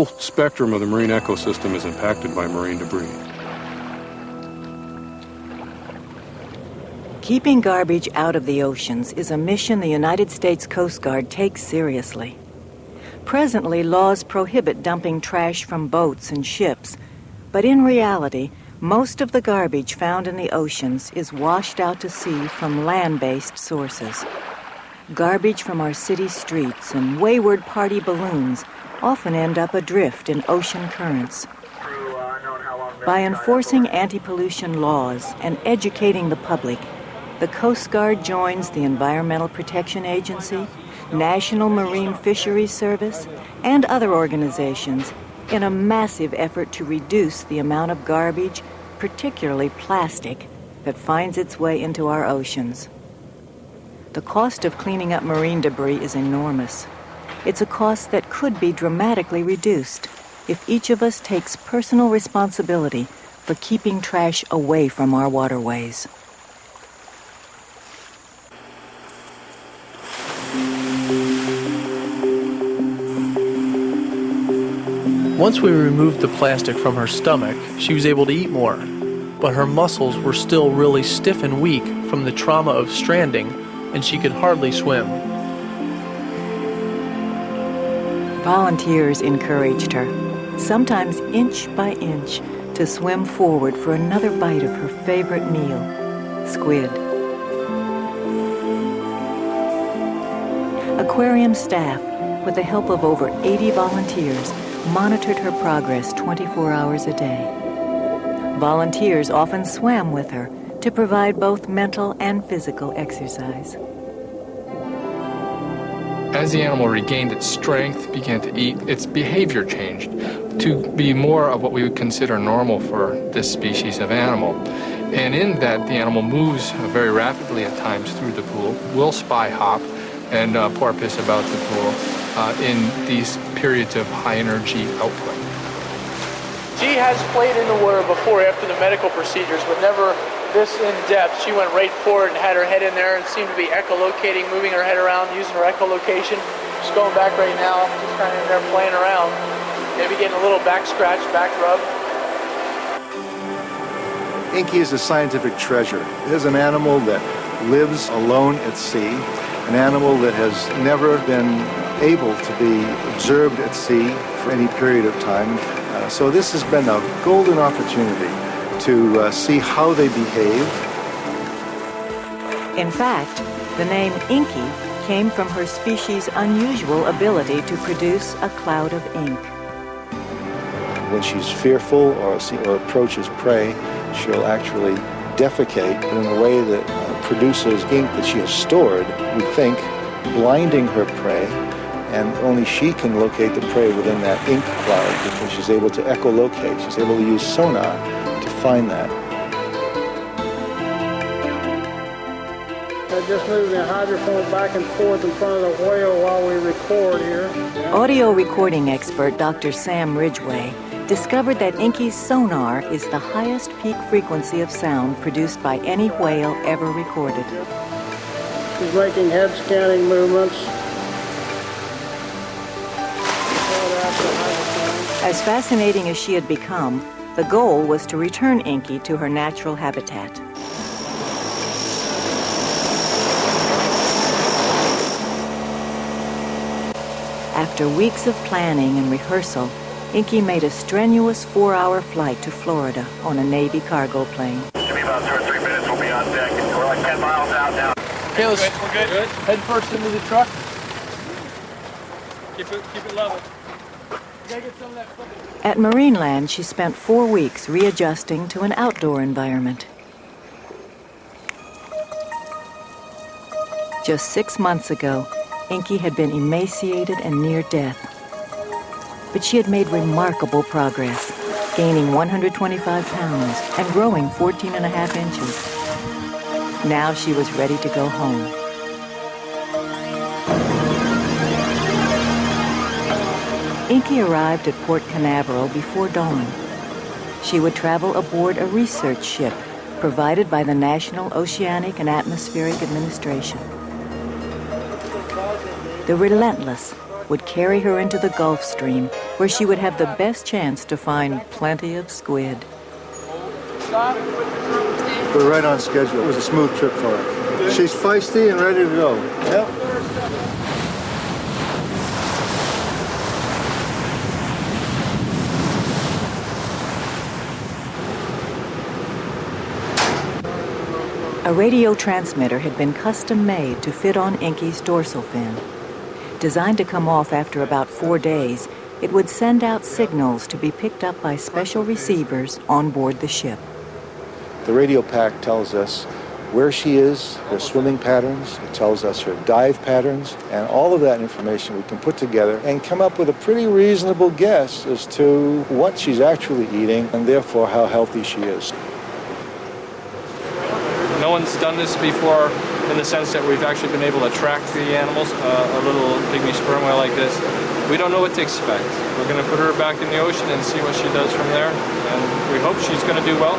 whole spectrum of the marine ecosystem is impacted by marine debris. Keeping garbage out of the oceans is a mission the United States Coast Guard takes seriously. Presently, laws prohibit dumping trash from boats and ships, but in reality, most of the garbage found in the oceans is washed out to sea from land-based sources. Garbage from our city streets and wayward party balloons often end up adrift in ocean currents. By enforcing anti-pollution laws and educating the public, the Coast Guard joins the Environmental Protection Agency, National Marine Fisheries Service, and other organizations in a massive effort to reduce the amount of garbage, particularly plastic, that finds its way into our oceans. The cost of cleaning up marine debris is enormous. It's a cost that could be dramatically reduced if each of us takes personal responsibility for keeping trash away from our waterways. Once we removed the plastic from her stomach, she was able to eat more, but her muscles were still really stiff and weak from the trauma of stranding, and she could hardly swim. Volunteers encouraged her, sometimes inch by inch, to swim forward for another bite of her favorite meal, squid. Aquarium staff, with the help of over 80 volunteers, monitored her progress 24 hours a day. Volunteers often swam with her to provide both mental and physical exercise. As the animal regained its strength, began to eat, its behavior changed to be more of what we would consider normal for this species of animal. And in that, the animal moves very rapidly at times through the pool, will spy hop, and porpoise about the pool in these periods of high energy output. She has played in the water before after the medical procedures, but never this in depth. She went right forward and had her head in there and seemed to be echolocating, moving her head around, using her echolocation. She's going back right now, just kind of in there playing around. Maybe getting a little back scratch, back rub. Inky is a scientific treasure. It is an animal that lives alone at sea, an animal that has never been able to be observed at sea for any period of time. So this has been a golden opportunity to see how they behave. In fact, the name Inky came from her species' unusual ability to produce a cloud of ink. When she's fearful or approaches prey, she'll actually defecate in a way that produces ink that she has stored, we think, blinding her prey, and only she can locate the prey within that ink cloud because she's able to echolocate. She's able to use sonar to find that. I just move the hydrophone back and forth in front of the whale while we record here. Audio recording expert Dr. Sam Ridgway discovered that Inky's sonar is the highest peak frequency of sound produced by any whale ever recorded. She's making head scanning movements. As fascinating as she had become, the goal was to return Inky to her natural habitat. After weeks of planning and rehearsal, Inky made a strenuous 4-hour flight to Florida on a Navy cargo plane. Should be about 2 or 3 minutes, we'll be on deck. We're like 10 miles out now. Okay, let's head first into the truck. Keep it level. At Marineland, she spent 4 weeks readjusting to an outdoor environment. Just 6 months ago, Inky had been emaciated and near death. But she had made remarkable progress, gaining 125 pounds and growing 14.5 inches. Now she was ready to go home. Inky arrived at Port Canaveral before dawn. She would travel aboard a research ship provided by the National Oceanic and Atmospheric Administration. The relentless, would carry her into the Gulf Stream, where she would have the best chance to find plenty of squid. We're right on schedule. It was a smooth trip for her. She's feisty and ready to go. Yep. A radio transmitter had been custom made to fit on Inky's dorsal fin. Designed to come off after about 4 days, it would send out signals to be picked up by special receivers on board the ship. The radio pack tells us where she is, her swimming patterns, it tells us her dive patterns, and all of that information we can put together and come up with a pretty reasonable guess as to what she's actually eating and therefore how healthy she is. No one's done this before in the sense that we've actually been able to track the animals, a little pygmy sperm whale like this. We don't know what to expect. We're going to put her back in the ocean and see what she does from there, and we hope she's going to do well.